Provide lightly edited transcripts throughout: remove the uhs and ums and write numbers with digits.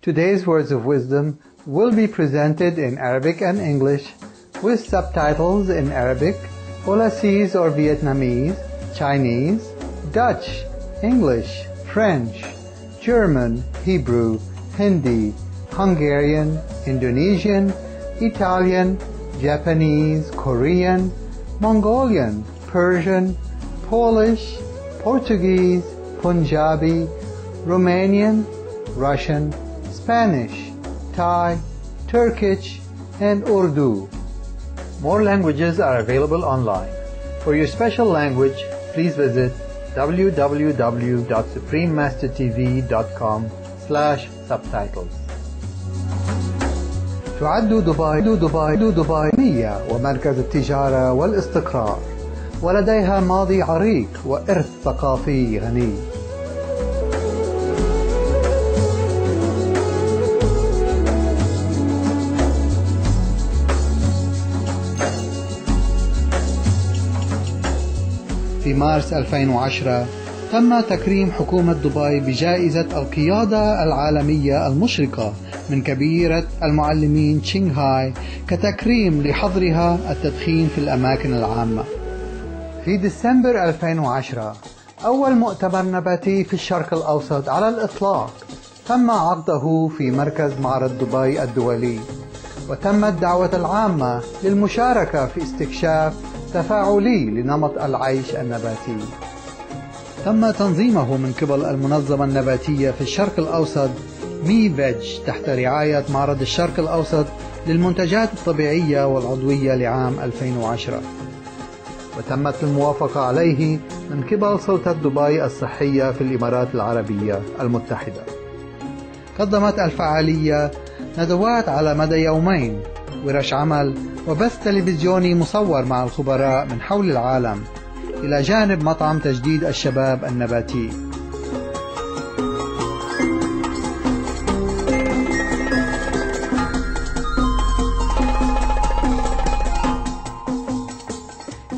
Today's words of wisdom will be presented in Arabic and English with subtitles in Arabic, Olasese or Vietnamese, Chinese, Dutch, English, French, German, Hebrew, Hindi, Hungarian, Indonesian, Italian, Japanese, Korean, Mongolian, Persian, Polish, Portuguese, Punjabi, Romanian, Russian, Spanish, Thai, Turkish, and Urdu. More languages are available online. For your special language, please visit www.suprememastertv.com/subtitles. تعد دبي مية ومركز التجارة والاستقرار، ولديها ماضي عريق وإرث ثقافي غني. في مارس 2010 تم تكريم حكومة دبي بجائزة القيادة العالمية المشرقة من كبيرة المعلمين شنغهاي كتكريم لحظرها التدخين في الأماكن العامة. في ديسمبر 2010 أول مؤتمر نباتي في الشرق الأوسط على الإطلاق تم عقده في مركز معرض دبي الدولي، وتمت دعوة العامة للمشاركة في استكشاف تفاعلي لنمط العيش النباتي. تم تنظيمه من قبل المنظمة النباتية في الشرق الأوسط مي فيج تحت رعاية معرض الشرق الأوسط للمنتجات الطبيعية والعضوية لعام 2010، وتمت الموافقة عليه من قبل سلطة دبي الصحية في الإمارات العربية المتحدة. قدمت الفعالية ندوات على مدى يومين، ورش عمل، وبث تلفزيوني مصور مع الخبراء من حول العالم، إلى جانب مطعم تجديد الشباب النباتي.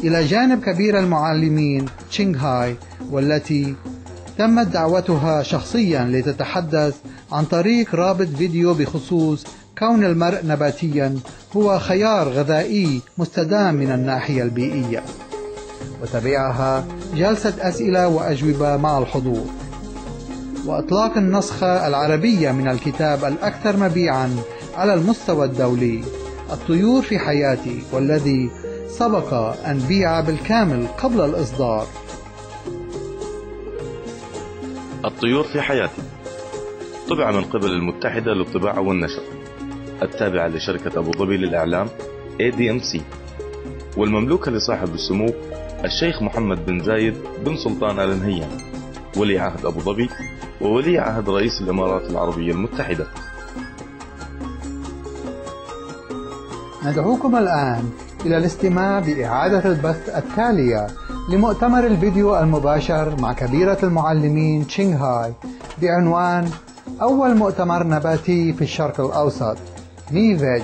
إلى جانب كبير المعلمين شنغهاي، والتي تمت دعوتها شخصيا لتتحدث عن طريق رابط فيديو بخصوص كون المرء نباتيا هو خيار غذائي مستدام من الناحية البيئية. وتبعها جلسة أسئلة وأجوبة مع الحضور، وإطلاق النسخة العربية من الكتاب الأكثر مبيعا على المستوى الدولي، الطيور في حياتي، والذي سبق أن بيع بالكامل قبل الإصدار. الطيور في حياتي طبع من قبل المتحدة للطباعة والنشر التابعة لشركة أبو ظبي للإعلام ADMC، والمملوكة لصاحب السمو الشيخ محمد بن زايد بن سلطان آل نهيان ولي عهد أبو ظبي وولي عهد رئيس الإمارات العربية المتحدة. ندعوكم الآن إلى الاستماع بإعادة البث التالية لمؤتمر الفيديو المباشر مع كبيرة المعلمين شنغهاي بعنوان أول مؤتمر نباتي في الشرق الأوسط مي فيج،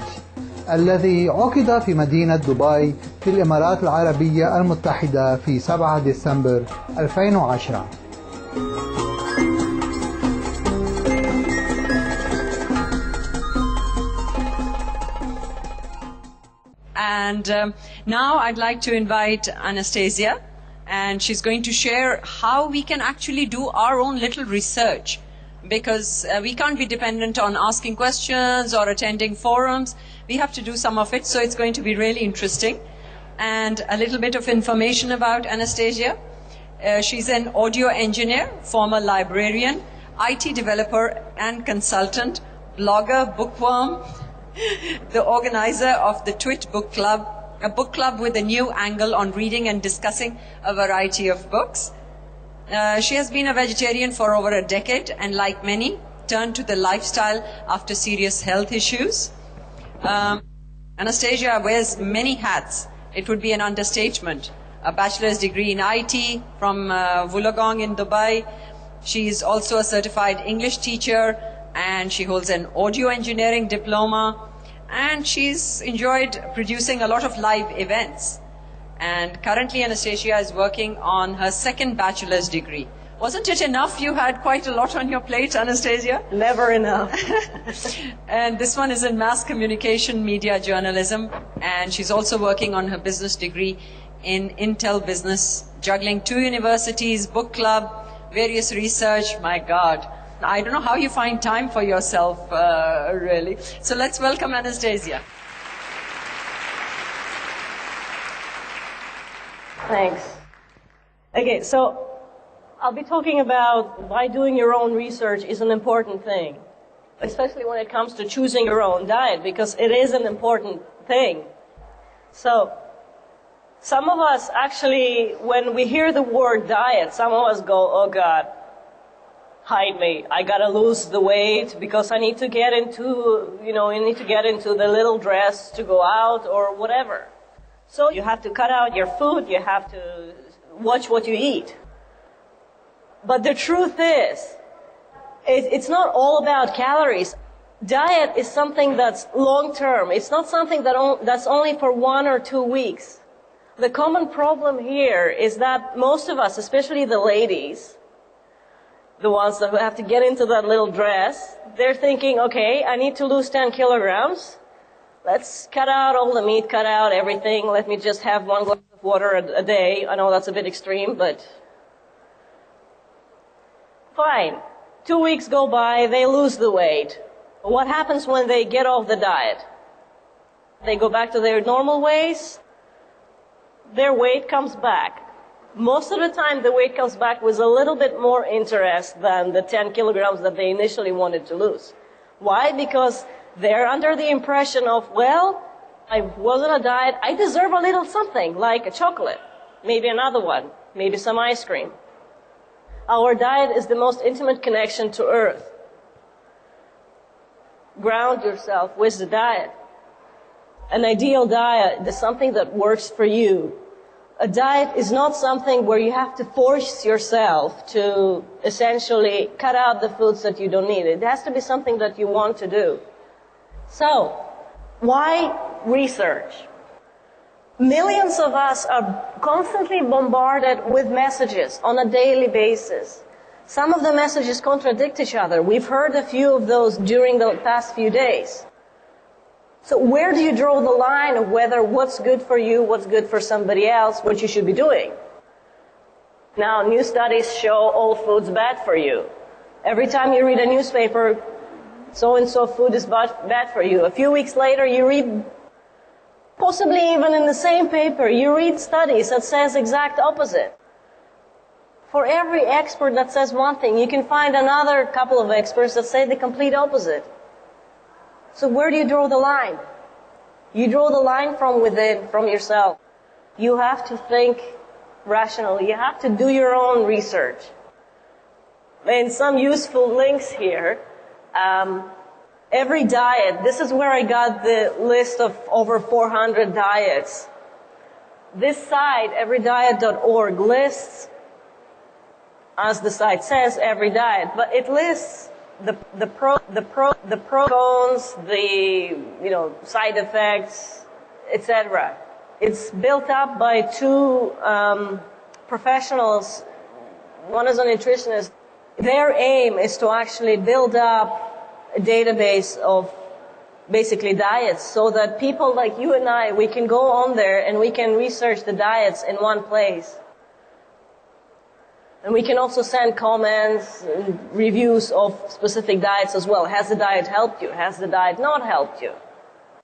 الذي عقد في مدينة دبي في الإمارات العربية المتحدة في 7 ديسمبر 2010. And now I'd like to invite Anastasia, and she's going to share how we can actually do our own little research, because we can't be dependent on asking questions or attending forums. We have to do some of it, so it's going to be really interesting. And a little bit of information about Anastasia. She's an audio engineer, former librarian, IT developer and consultant, blogger, bookworm, the organizer of the Twit Book Club, a book club with a new angle on reading and discussing a variety of books. She has been a vegetarian for over a decade, and like many, turned to the lifestyle after serious health issues. Anastasia wears many hats. It would be an understatement. A bachelor's degree in IT from Wollongong in Dubai. She is also a certified English teacher, and she holds an audio engineering diploma, and she's enjoyed producing a lot of live events. And currently Anastasia is working on her second bachelor's degree Wasn't it enough? You had quite a lot on your plate, Anastasia. Never enough. And this one is in mass communication, media journalism. And she's also working on her business degree in Intel Business, juggling 2 universities, book club, various research. My God. I don't know how you find time for yourself, really. So let's welcome Anastasia. Thanks. Okay, so I'll be talking about why doing your own research is an important thing, especially when it comes to choosing your own diet, because it is an important thing. So, some of us actually, when we hear the word diet, some of us go, oh God, hide me. I gotta lose the weight because I need to get into, you need to get into the little dress to go out or whatever. So you have to cut out your food, you have to watch what you eat. But the truth is, it's not all about calories. Diet is something that's long-term. It's not something that's only for 1 or 2 weeks. The common problem here is that most of us, especially the ladies, the ones that have to get into that little dress, they're thinking, okay, I need to lose 10 kilograms. Let's cut out all the meat, cut out everything. Let me just have 1 glass of water a day. I know that's a bit extreme, but fine. 2 weeks go by, they lose the weight. What happens when they get off the diet? They go back to their normal ways. Their weight comes back. Most of the time, the weight comes back with a little bit more interest than the 10 kilograms that they initially wanted to lose. Why? Because they're under the impression of, well, I was on a diet, I deserve a little something, like a chocolate, maybe another one, maybe some ice cream. Our diet is the most intimate connection to Earth. Ground yourself with the diet. An ideal diet is something that works for you. A diet is not something where you have to force yourself to essentially cut out the foods that you don't need. It has to be something that you want to do. So, why research? Millions of us are constantly bombarded with messages on a daily basis. Some of the messages contradict each other. We've heard a few of those during the past few days. So where do you draw the line of whether what's good for you, what's good for somebody else, what you should be doing? Now, new studies show all food's bad for you. Every time you read a newspaper, so-and-so food is bad for you. A few weeks later, you read, possibly even in the same paper, you read studies that says exact opposite. For every expert that says one thing, you can find another couple of experts that say the complete opposite. So where do you draw the line? You draw the line from within, from yourself. You have to think rationally. You have to do your own research. And some useful links here. Every diet, this is where I got the list of over 400 diets. This site, everydiet.org, lists, as the site says, every diet, but it lists the pros, cons, the side effects, etc. It's built up by 2 professionals. One is a nutritionist. Their aim is to actually build up a database of basically diets so that people like you and I, we can go on there and we can research the diets in one place. And we can also send comments and reviews of specific diets as well. Has the diet helped you? Has the diet not helped you?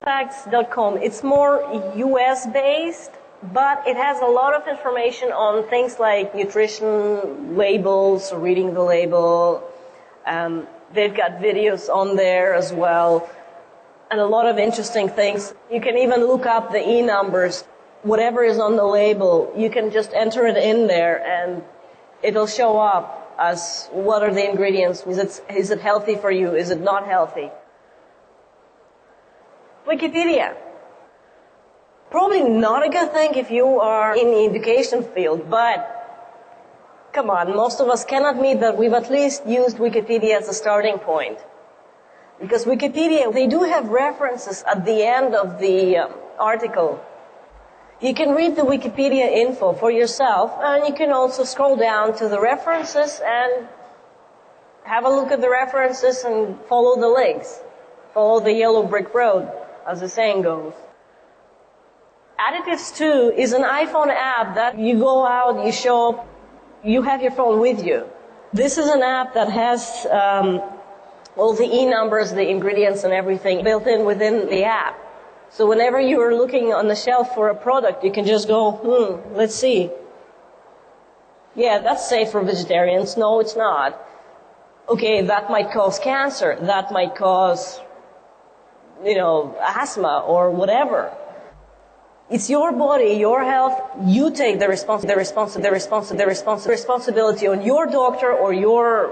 Facts.com, it's more US-based, but it has a lot of information on things like nutrition labels, reading the label. They've got videos on there as well, and a lot of interesting things. You can even look up the E-numbers. Whatever is on the label, you can just enter it in there, and it'll show up as what are the ingredients. Is it healthy for you? Is it not healthy? Wikipedia. Probably not a good thing if you are in the education field, but come on, most of us can admit that we've at least used Wikipedia as a starting point. Because Wikipedia, they do have references at the end of the article. You can read the Wikipedia info for yourself, and you can also scroll down to the references and have a look at the references and follow the links. Follow the yellow brick road, as the saying goes. Additives 2 is an iPhone app that you go out, you show up, you have your phone with you. This is an app that has all the e-numbers, the ingredients and everything built in within the app. So whenever you are looking on the shelf for a product, you can just go, let's see. Yeah, that's safe for vegetarians. No, it's not. Okay, that might cause cancer. That might cause, asthma or whatever. It's your body, your health. You take the responsibility on your doctor or your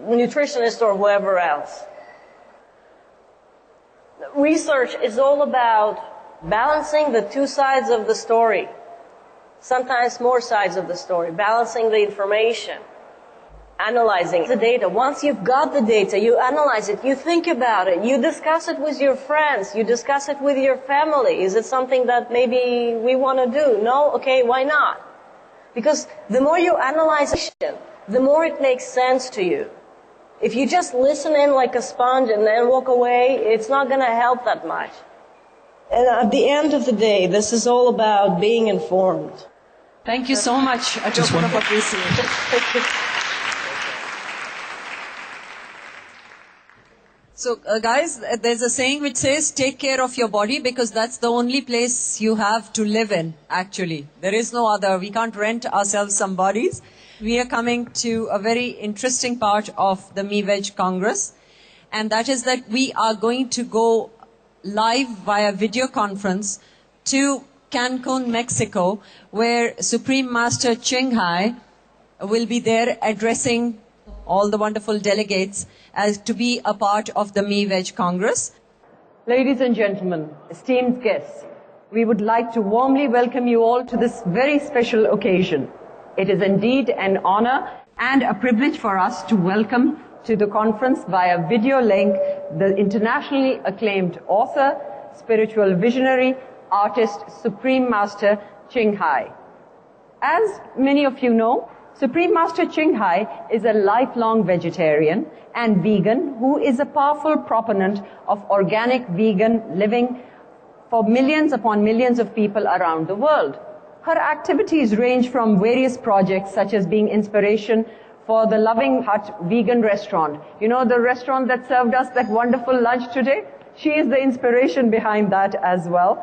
nutritionist or whoever else. Research is all about balancing the two sides of the story. Sometimes more sides of the story. Balancing the information. Analyzing the data. Once you've got the data, you analyze it, you think about it, you discuss it with your friends, you discuss it with your family. Is it something that maybe we want to do? No? Okay, why not? Because the more you analyze it, the more it makes sense to you. If you just listen in like a sponge and then walk away, it's not going to help that much. And at the end of the day, this is all about being informed. Thank you so much. I just want to appreciate it. So, guys, there's a saying which says, take care of your body, because that's the only place you have to live in, actually. There is no other. We can't rent ourselves some bodies. We are coming to a very interesting part of the MeVeg Congress, and that is that we are going to go live via video conference to Cancun, Mexico, where Supreme Master Ching Hai will be there addressing all the wonderful delegates as to be a part of the MeVeg Congress. Ladies and gentlemen, esteemed guests, we would like to warmly welcome you all to this very special occasion. It is indeed an honor and a privilege for us to welcome to the conference via video link the internationally acclaimed author, spiritual visionary, artist, Supreme Master Ching Hai. As many of you know, Supreme Master Ching Hai is a lifelong vegetarian and vegan who is a powerful proponent of organic vegan living for millions upon millions of people around the world. Her activities range from various projects such as being inspiration for the Loving Hut vegan restaurant. You know, the restaurant that served us that wonderful lunch today? She is the inspiration behind that as well.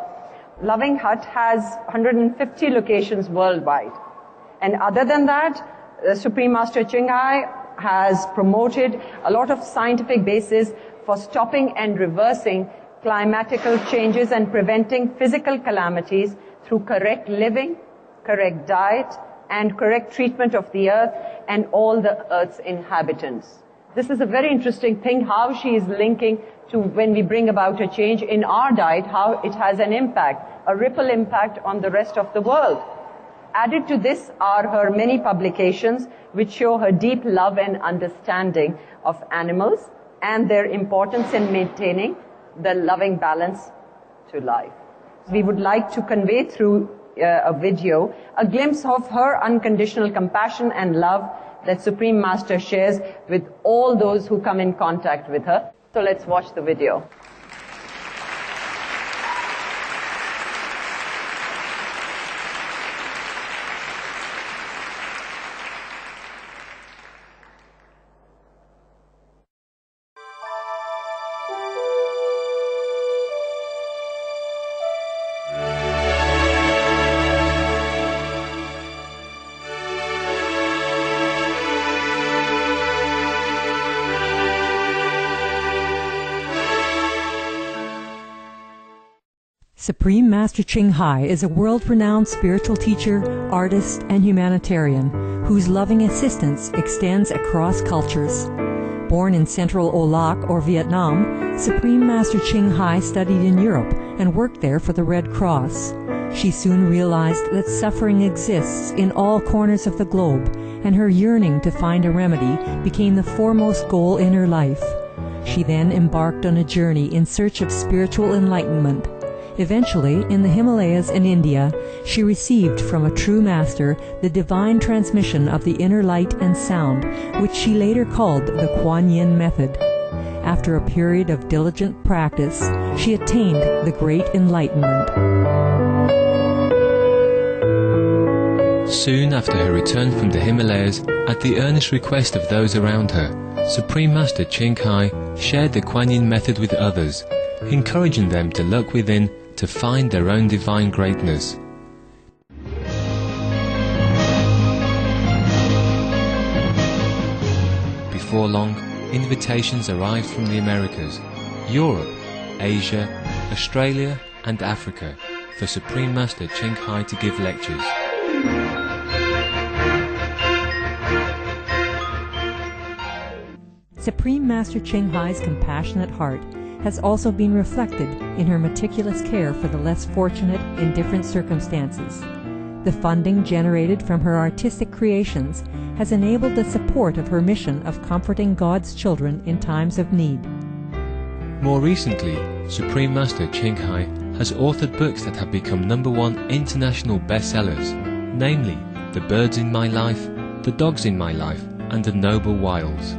Loving Hut has 150 locations worldwide. And other than that, Supreme Master Ching Hai has promoted a lot of scientific basis for stopping and reversing climatical changes and preventing physical calamities through correct living, correct diet, and correct treatment of the earth and all the earth's inhabitants. This is a very interesting thing, how she is linking to when we bring about a change in our diet, how it has an impact, a ripple impact on the rest of the world. Added to this are her many publications which show her deep love and understanding of animals and their importance in maintaining the loving balance to life. We would like to convey through a video a glimpse of her unconditional compassion and love that Supreme Master shares with all those who come in contact with her. So let's watch the video. Supreme Master Ching Hai is a world-renowned spiritual teacher, artist, and humanitarian whose loving assistance extends across cultures. Born in central Olac or Vietnam, Supreme Master Ching Hai studied in Europe and worked there for the Red Cross. She soon realized that suffering exists in all corners of the globe, and her yearning to find a remedy became the foremost goal in her life. She then embarked on a journey in search of spiritual enlightenment, Eventually, in the Himalayas and India, she received from a true master the divine transmission of the inner light and sound, which she later called the Kuan Yin method. After a period of diligent practice, she attained the Great Enlightenment. Soon after her return from the Himalayas, at the earnest request of those around her, Supreme Master Ching Hai shared the Kuan Yin method with others, encouraging them to look within to find their own divine greatness. Before long, invitations arrived from the Americas, Europe, Asia, Australia and Africa for Supreme Master Ching Hai to give lectures. Supreme Master Ching Hai's compassionate heart has also been reflected in her meticulous care for the less fortunate in different circumstances. The funding generated from her artistic creations has enabled the support of her mission of comforting God's children in times of need. More recently, Supreme Master Ching Hai has authored books that have become #1 international bestsellers, namely The Birds in My Life, The Dogs in My Life, and The Noble Wilds.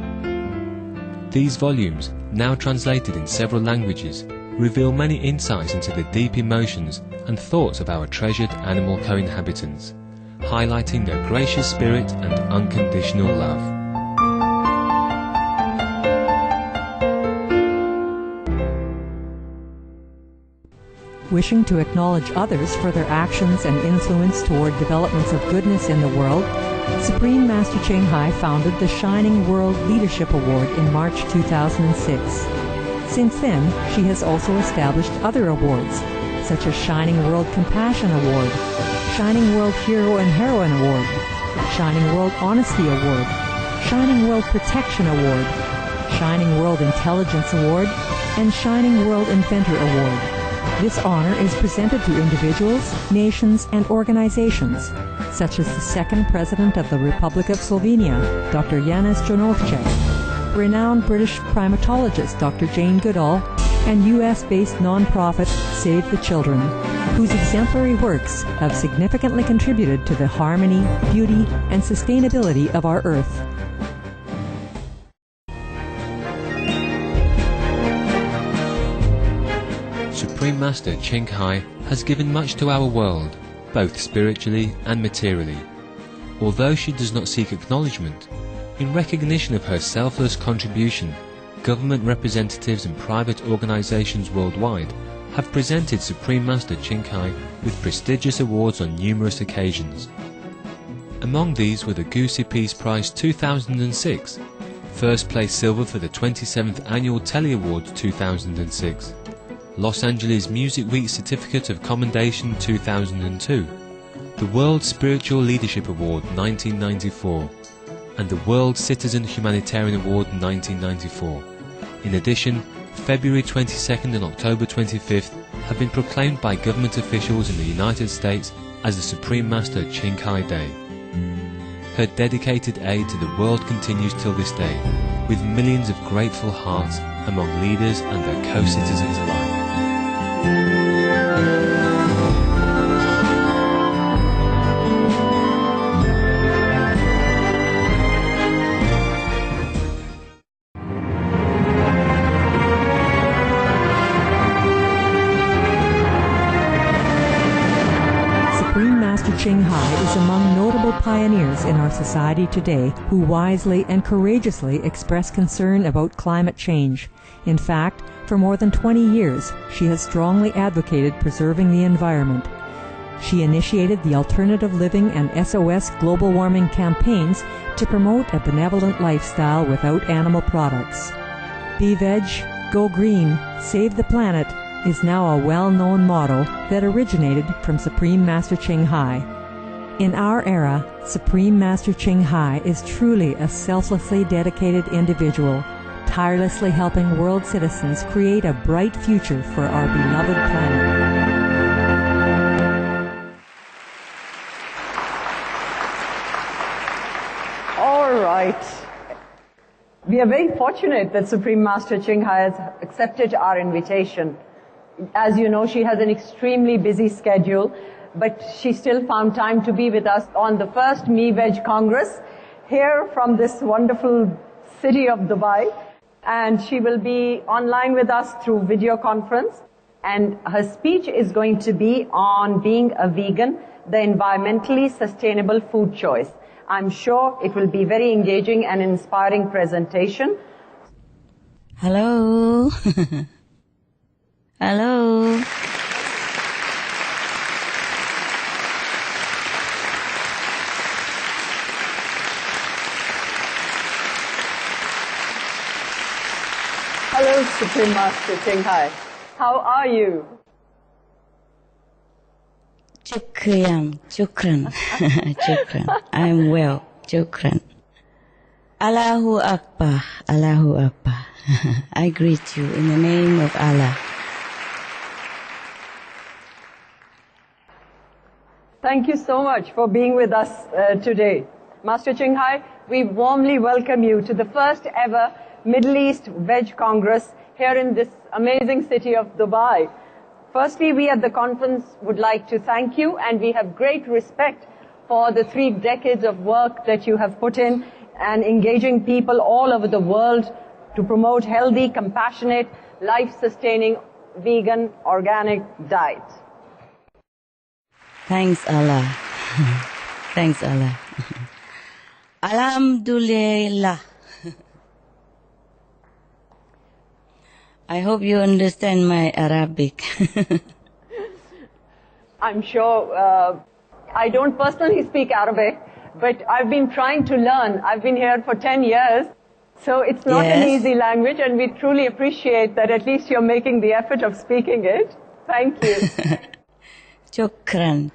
These volumes, now translated in several languages, reveal many insights into the deep emotions and thoughts of our treasured animal co-inhabitants, highlighting their gracious spirit and unconditional love. Wishing to acknowledge others for their actions and influence toward developments of goodness in the world, Supreme Master Ching Hai founded the Shining World Leadership Award in March 2006. Since then, she has also established other awards, such as Shining World Compassion Award, Shining World Hero and Heroine Award, Shining World Honesty Award, Shining World Protection Award, Shining World Intelligence Award, and Shining World Inventor Award. This honor is presented to individuals, nations, and organizations, such as the second President of the Republic of Slovenia, Dr. Janez Drnovšek, renowned British primatologist Dr. Jane Goodall, and U.S.-based nonprofit Save the Children, whose exemplary works have significantly contributed to the harmony, beauty, and sustainability of our Earth. Supreme Master Ching Hai has given much to our world, both spiritually and materially. Although she does not seek acknowledgement, in recognition of her selfless contribution, government representatives and private organizations worldwide have presented Supreme Master Ching Hai with prestigious awards on numerous occasions. Among these were the Goosey Peace Prize 2006, First Place Silver for the 27th Annual Telly Awards 2006, Los Angeles Music Week Certificate of Commendation 2002, the World Spiritual Leadership Award 1994, and the World Citizen Humanitarian Award 1994. In addition, February 22nd and October 25th have been proclaimed by government officials in the United States as the Supreme Master Ching Hai Day. Her dedicated aid to the world continues till this day, with millions of grateful hearts among leaders and their co-citizens alike. Supreme Master Ching Hai is among notable pioneers in our society today who wisely and courageously express concern about climate change. In fact, for more than 20 years, she has strongly advocated preserving the environment. She initiated the Alternative Living and SOS Global Warming campaigns to promote a benevolent lifestyle without animal products. Be Veg, Go Green, Save the Planet is now a well-known motto that originated from Supreme Master Ching Hai. In our era, Supreme Master Ching Hai is truly a selflessly dedicated individual, tirelessly helping world citizens create a bright future for our beloved planet. All right. We are very fortunate that Supreme Master Ching Hai has accepted our invitation. As you know, she has an extremely busy schedule, but she still found time to be with us on the first Me Veg Congress here from this wonderful city of Dubai. And she will be online with us through video conference. And her speech is going to be on being a vegan, the environmentally sustainable food choice. I'm sure it will be very engaging and inspiring presentation. Hello. Hello. Hello, Supreme Master Ching Hai. How are you? Shukran. Shukran. I'm well. Shukran. Allahu Akbar. Allahu Akbar. I greet you in the name of Allah. Thank you so much for being with us today. Master Ching Hai, we warmly welcome you to the first ever Middle East Veg Congress here in this amazing city of Dubai. Firstly, we at the conference would like to thank you, and we have great respect for the 3 decades of work that you have put in and engaging people all over the world to promote healthy, compassionate, life-sustaining, vegan, organic diet. Thanks Allah. Thanks Allah. Alhamdulillah. I hope you understand my Arabic. I'm sure I don't personally speak Arabic, but I've been trying to learn. I've been here for 10 years, so it's not an easy language, and we truly appreciate that at least you're making the effort of speaking it. Thank you. Shukran.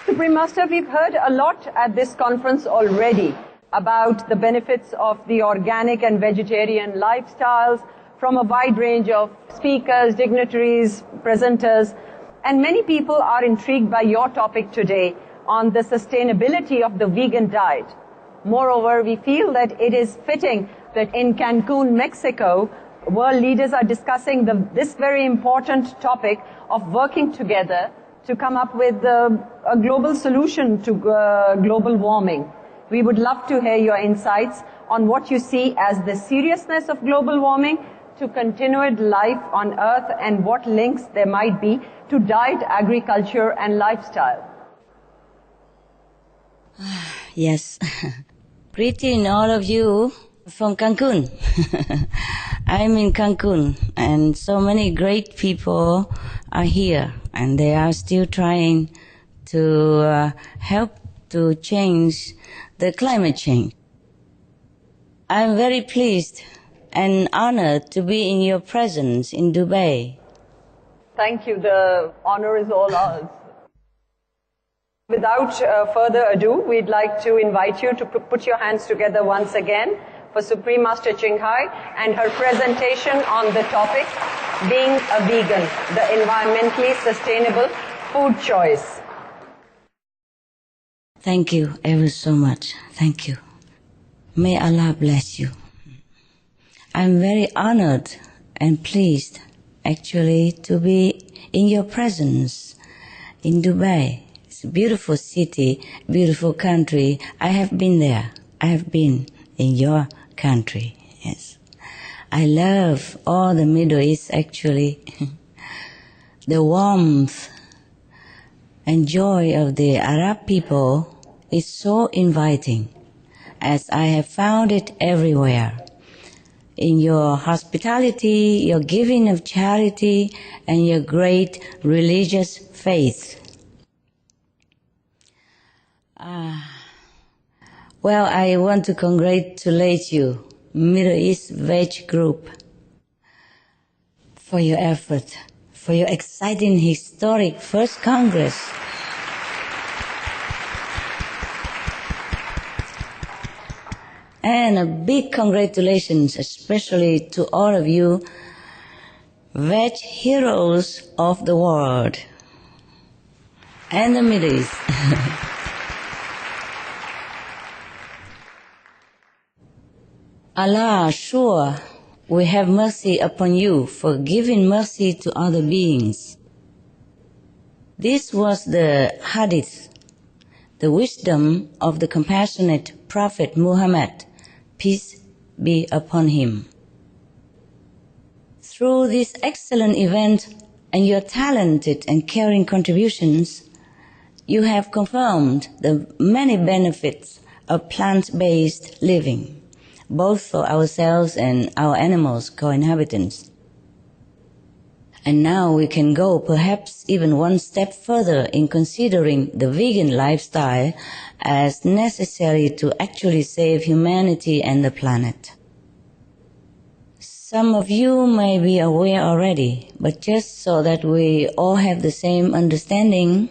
Supreme Master, we've heard a lot at this conference already about the benefits of the organic and vegetarian lifestyles from a wide range of speakers, dignitaries, presenters, and many people are intrigued by your topic today on the sustainability of the vegan diet. Moreover, we feel that it is fitting that in Cancun, Mexico, world leaders are discussing this very important topic of working together to come up with a global solution to global warming. We would love to hear your insights on what you see as the seriousness of global warming to continued life on Earth and what links there might be to diet, agriculture, and lifestyle. Yes. Greeting all of you from Cancun. I'm in Cancun, and so many great people are here, and they are still trying to help to change the climate change. I'm very pleased and honored to be in your presence in Dubai. Thank you. The honor is all ours. Without further ado, we'd like to invite you to put your hands together once again for Supreme Master Ching Hai and her presentation on the topic, being a vegan, the environmentally sustainable food choice. Thank you ever so much. Thank you. May Allah bless you. I'm very honored and pleased actually to be in your presence in Dubai. It's a beautiful city, beautiful country. I have been there. I have been in your country, yes. I love all the Middle East actually. The warmth and joy of the Arab people is so inviting, as I have found it everywhere. In your hospitality, your giving of charity, and your great religious faith. Well, I want to congratulate you, Middle East Veg Group, for your effort, for your exciting historic first Congress. And a big congratulations, especially to all of you, veg heroes of the world and the Middle East. Allah, sure, will have mercy upon you for giving mercy to other beings. This was the hadith, the wisdom of the compassionate Prophet Muhammad, peace be upon him. Through this excellent event and your talented and caring contributions, you have confirmed the many benefits of plant-based living, both for ourselves and our animals co-inhabitants. And now we can go perhaps even one step further in considering the vegan lifestyle as necessary to actually save humanity and the planet. Some of you may be aware already, but just so that we all have the same understanding,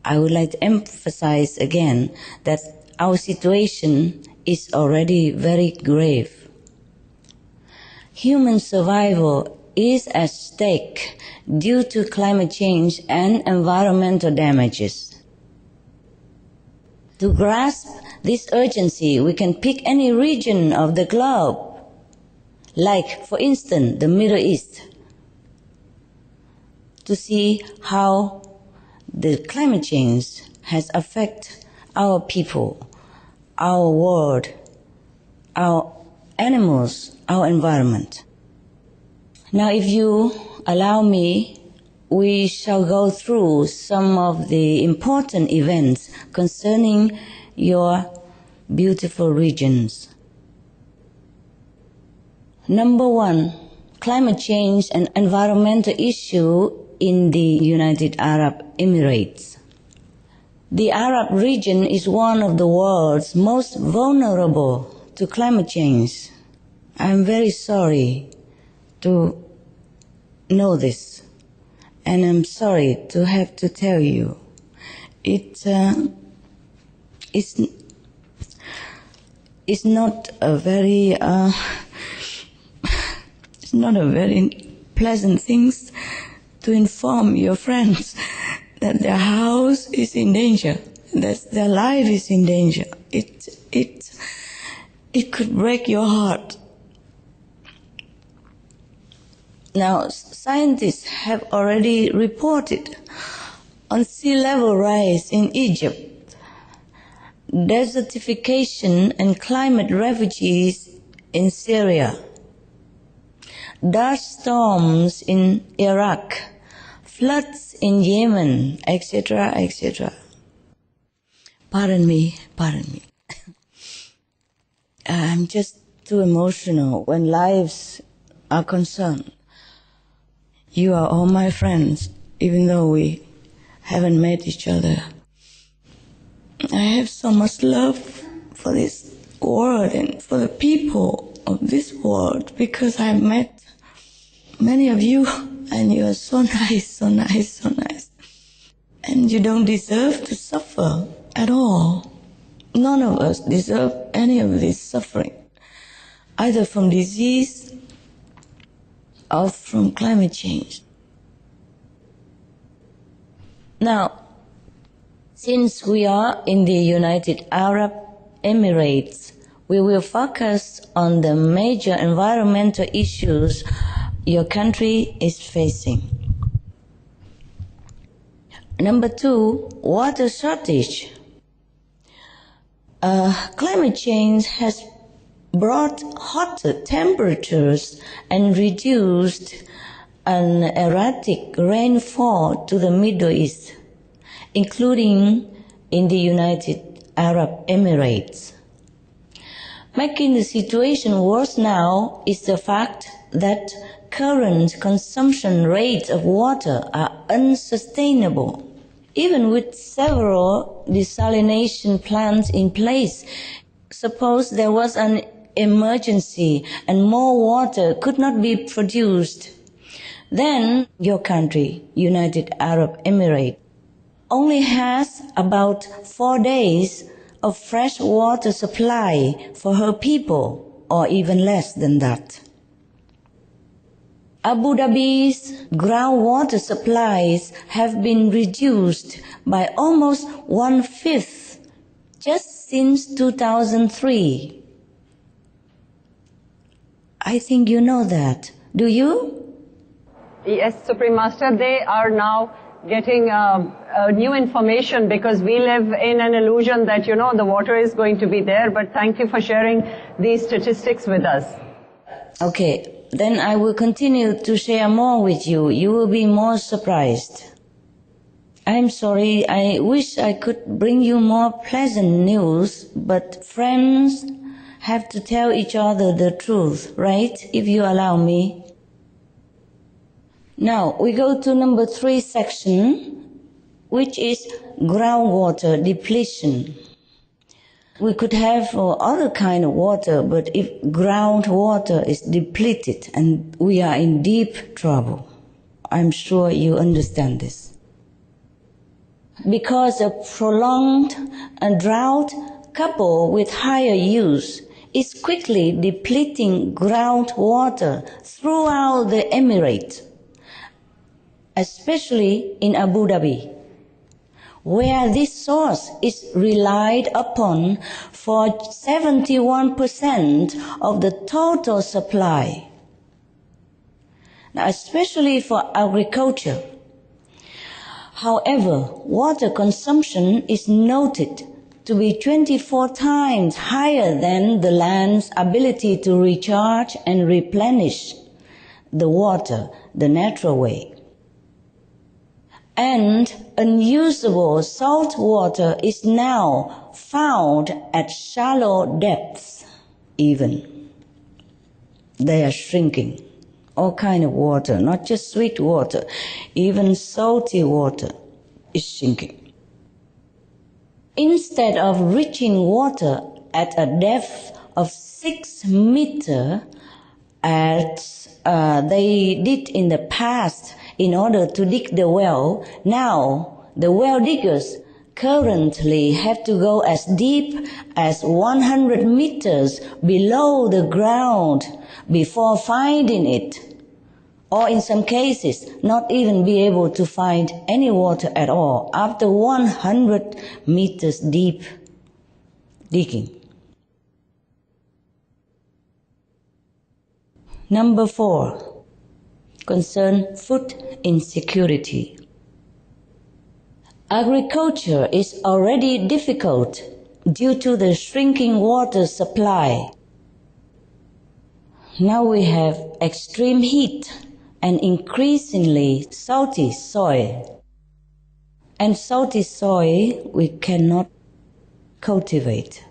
I would like to emphasize again that our situation is already very grave. Human survival is at stake due to climate change and environmental damages. To grasp this urgency, we can pick any region of the globe, like, for instance, the Middle East, to see how the climate change has affected our people, our world, our animals, our environment. Now, if you allow me, we shall go through some of the important events concerning your beautiful regions. Number 1, climate change and environmental issue in the United Arab Emirates. The Arab region is one of the world's most vulnerable to climate change. I am very sorry to know this, and I'm sorry to have to tell you. It's not a very it's not a very pleasant thing to inform your friends that their house is in danger, that their life is in danger. It could break your heart. Now, scientists have already reported on sea level rise in Egypt, desertification and climate refugees in Syria, dust storms in Iraq, floods in Yemen, etc., etc. Pardon me. I'm just too emotional when lives are concerned. You are all my friends, even though we haven't met each other. I have so much love for this world and for the people of this world because I've met many of you and you are so nice. And you don't deserve to suffer at all. None of us deserve any of this suffering, either from disease or from climate change. Now, since we are in the United Arab Emirates, we will focus on the major environmental issues your country is facing. Number 2, water shortage. Climate change has brought hotter temperatures and reduced an erratic rainfall to the Middle East, including in the United Arab Emirates. Making the situation worse now is the fact that current consumption rates of water are unsustainable. Even with several desalination plants in place, suppose there was an emergency and more water could not be produced, then your country, United Arab Emirates, only has about 4 days of fresh water supply for her people, or even less than that. Abu Dhabi's groundwater supplies have been reduced by almost 1/5 just since 2003. I think you know that. Do you? Yes, Supreme Master, they are now getting new information because we live in an illusion that, the water is going to be there, but thank you for sharing these statistics with us. Okay, then I will continue to share more with you. You will be more surprised. I'm sorry, I wish I could bring you more pleasant news, but friends have to tell each other the truth, right? If you allow me. Now, we go to number 3 section, which is groundwater depletion. We could have other kind of water, but if groundwater is depleted, and we are in deep trouble. I'm sure you understand this. Because of prolonged drought coupled with higher use, is quickly depleting groundwater throughout the Emirate, especially in Abu Dhabi, where this source is relied upon for 71% of the total supply. Now, especially for agriculture. However, water consumption is noted to be 24 times higher than the land's ability to recharge and replenish the water the natural way. And unusable salt water is now found at shallow depths even. They are shrinking. All kind of water, not just sweet water, even salty water is shrinking. Instead of reaching water at a depth of 6 meters, as they did in the past in order to dig the well, now the well diggers currently have to go as deep as 100 meters below the ground before finding it, or in some cases not even be able to find any water at all after 100 meters deep digging. Number 4, concern food insecurity. Agriculture is already difficult due to the shrinking water supply. Now we have extreme heat and increasingly salty soil. And salty soil we cannot cultivate.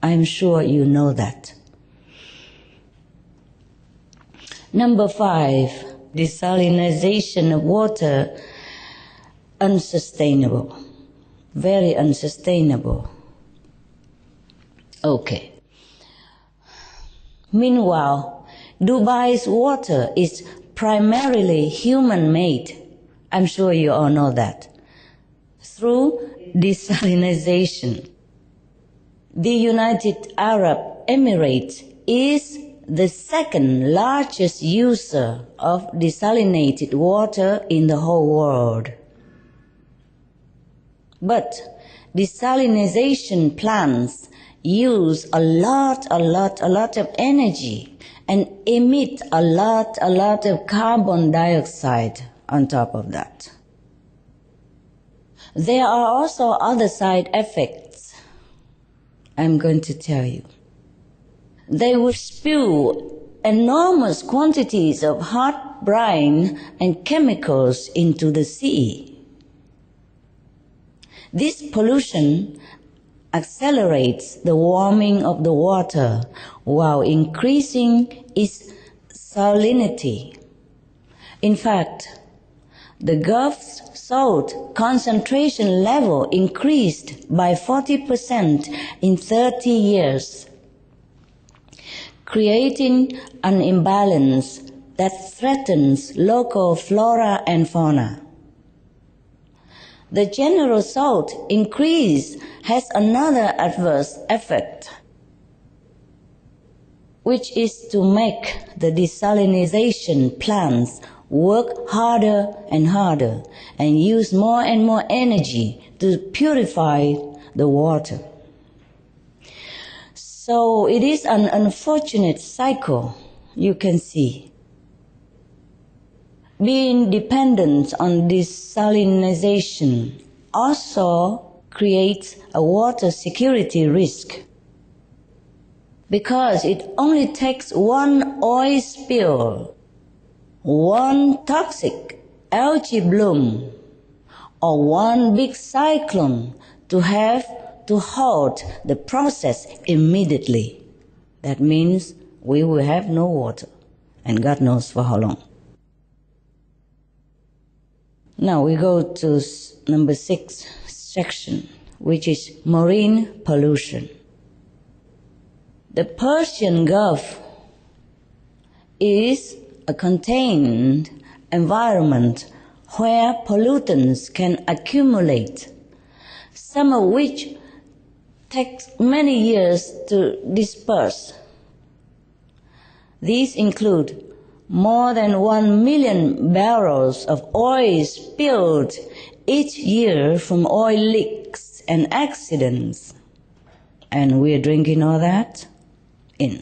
I'm sure you know that. Number 5, desalination of water, unsustainable, very unsustainable. Okay. Meanwhile, Dubai's water is primarily human-made. I'm sure you all know that. Through desalination. The United Arab Emirates is the second largest user of desalinated water in the whole world. But desalination plants use a lot of energy and emit a lot of carbon dioxide on top of that. There are also other side effects. I'm going to tell you. They will spew enormous quantities of hot brine and chemicals into the sea. This pollution accelerates the warming of the water while increasing its salinity. In fact, the Gulf's salt concentration level increased by 40% in 30 years, creating an imbalance that threatens local flora and fauna. The general salt increase has another adverse effect, which is to make the desalination plants work harder and harder and use more and more energy to purify the water. So it is an unfortunate cycle you can see. Being dependent on desalination also creates a water security risk, because it only takes one oil spill, one toxic algae bloom, or one big cyclone to have to halt the process immediately. That means we will have no water, and God knows for how long. Now we go to number 6 section, which is marine pollution. The Persian Gulf is a contained environment where pollutants can accumulate, some of which takes many years to disperse. These include more than 1 million barrels of oil spilled each year from oil leaks and accidents. And we're drinking all that in.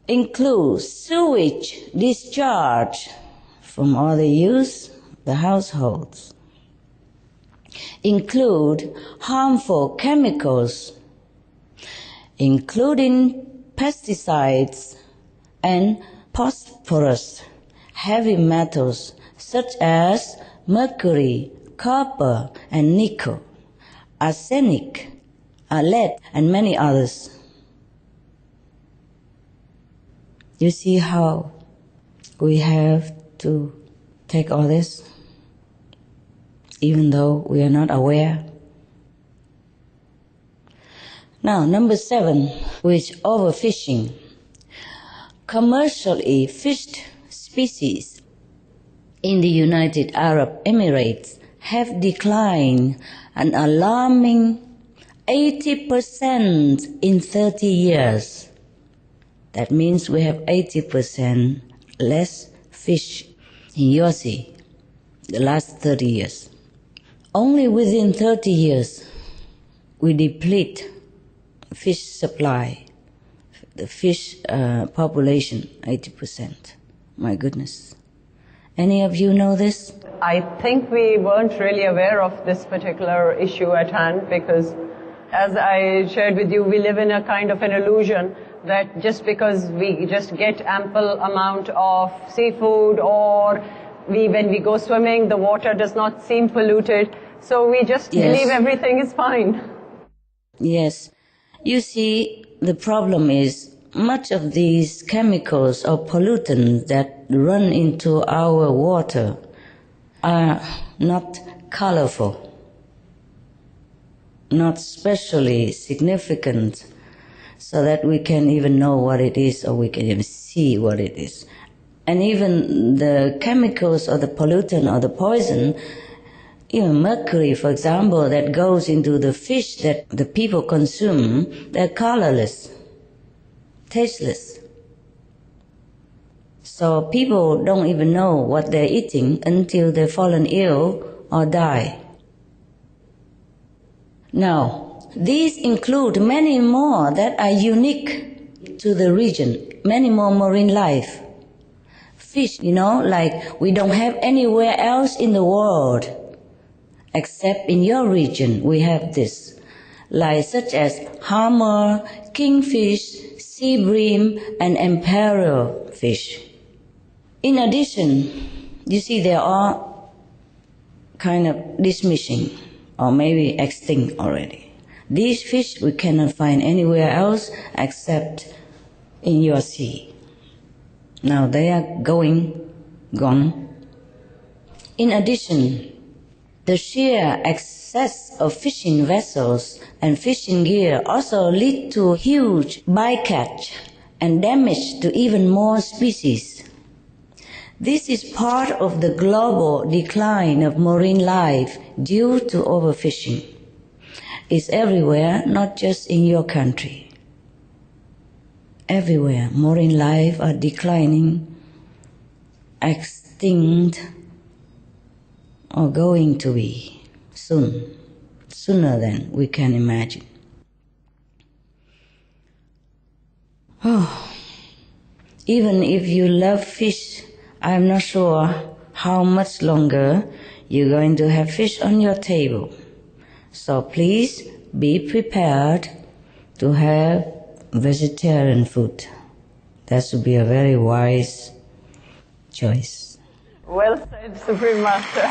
Includes sewage discharge from all the use, the households. Include harmful chemicals, including pesticides and phosphorus, heavy metals such as mercury, copper, and nickel, arsenic, lead, and many others. You see how we have to take all this, even though we are not aware. Now, number 7, which overfishing. Commercially fished species in the United Arab Emirates have declined an alarming 80% in 30 years. That means we have 80% less fish in your sea the last 30 years. Only within 30 years, we deplete fish supply, the fish population, 80%. My goodness. Any of you know this? I think we weren't really aware of this particular issue at hand because, as I shared with you, we live in a kind of an illusion that just because we just get ample amount of seafood, or when we go swimming, the water does not seem polluted, so we just believe everything is fine. Yes. You see, the problem is much of these chemicals or pollutants that run into our water are not colorful, not specially significant, so that we can even know what it is or we can even see what it is. And even the chemicals or the pollutant or the poison, even mercury, for example, that goes into the fish that the people consume, they're colorless, tasteless. So people don't even know what they're eating until they've fallen ill or die. Now, these include many more that are unique to the region, many more marine life. Fish, like we don't have anywhere else in the world, except in your region we have this, like such as hammer, kingfish, sea bream, and emperor fish. In addition, you see they are kind of diminishing or maybe extinct already. These fish we cannot find anywhere else except in your sea. Now they are gone. In addition, the sheer excess of fishing vessels and fishing gear also lead to huge bycatch and damage to even more species. This is part of the global decline of marine life due to overfishing. It's everywhere, not just in your country. Everywhere, marine life are declining, extinct, or going to be soon, sooner than we can imagine. Even if you love fish, I'm not sure how much longer you're going to have fish on your table. So please be prepared to have vegetarian food. That should be a very wise choice. Well said, Supreme Master.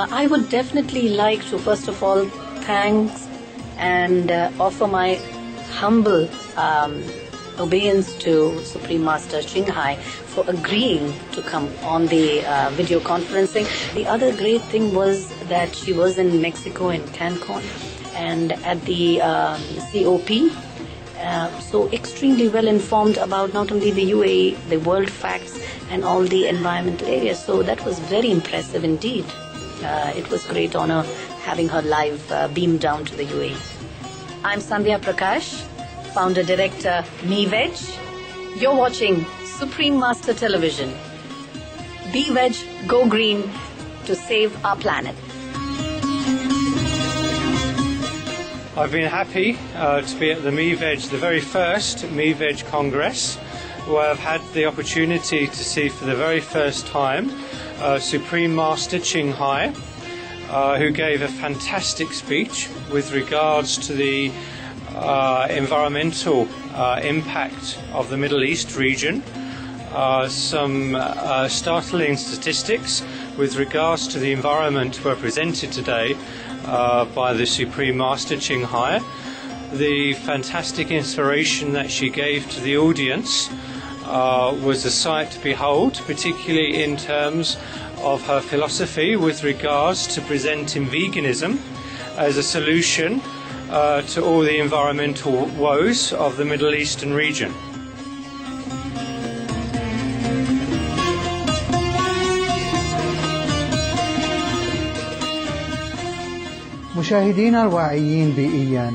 I would definitely like to, first of all, thank and offer my humble obeisance to Supreme Master Ching Hai for agreeing to come on the video conferencing. The other great thing was that she was in Mexico, in Cancun, and at the COP, so extremely well informed about not only the UAE, the world facts, and all the environmental areas. So that was very impressive indeed. It was a great honor having her live beamed down to the UAE. I'm Sandhya Prakash, founder director MeVeg. You're watching Supreme Master Television. Be veg, go green to save our planet. I've been happy to be at the MeVeg, the very first MeVeg Congress, where I've had the opportunity to see for the very first time Supreme Master Ching Hai, who gave a fantastic speech with regards to the environmental impact of the Middle East region. Some startling statistics with regards to the environment were presented today by the Supreme Master Ching Hai. The fantastic inspiration that she gave to the audience was a sight to behold, particularly in terms of her philosophy with regards to presenting veganism as a solution to all the environmental woes of the Middle Eastern region. مشاهدينا الواعيين بيئيا،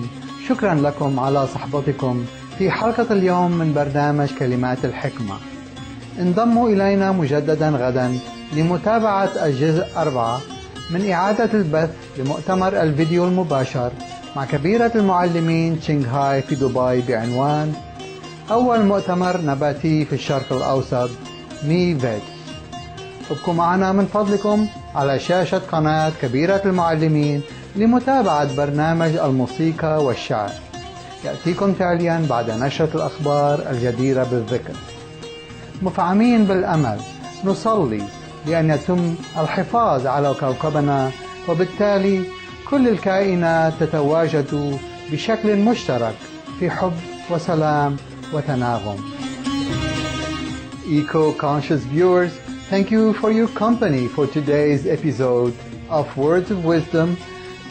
شكرا لكم على صحبتكم في حلقة اليوم من برنامج كلمات الحكمة. انضموا إلينا مجددا غدا لمتابعة الجزء 4 من إعادة البث لمؤتمر الفيديو المباشر مع كبيرة المعلمين تشينغ هاي في دبي بعنوان أول مؤتمر نباتي في الشرق الأوسط MeVeg. ابقوا معنا من فضلكم على شاشة قناة كبيرة المعلمين لمتابعة برنامج الموسيقى والشعر، يأتيكم تاليا بعد نشرة الأخبار الجديرة بالذكر. مفعمين بالأمل نصلي لأن يتم الحفاظ على كوكبنا، وبالتالي كل الكائنات تتواجد بشكل مشترك في حب وسلام وتناغم. Eco-conscious viewers, thank you for your company for today's episode of Words of Wisdom.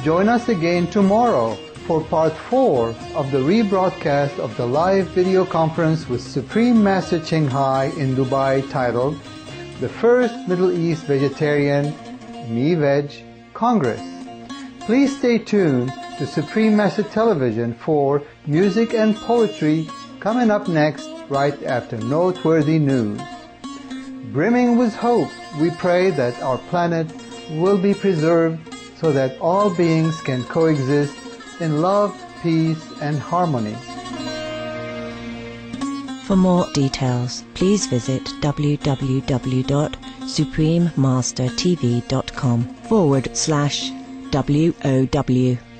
Join us again tomorrow for part 4 of the rebroadcast of the live video conference with Supreme Master Ching Hai in Dubai titled The First Middle East Vegetarian MeVeg Congress. Please stay tuned to Supreme Master Television for music and poetry coming up next right after noteworthy news. Brimming with hope, we pray that our planet will be preserved so that all beings can coexist in love, peace, and harmony. For more details, please visit www.suprememastertv.com/WOW.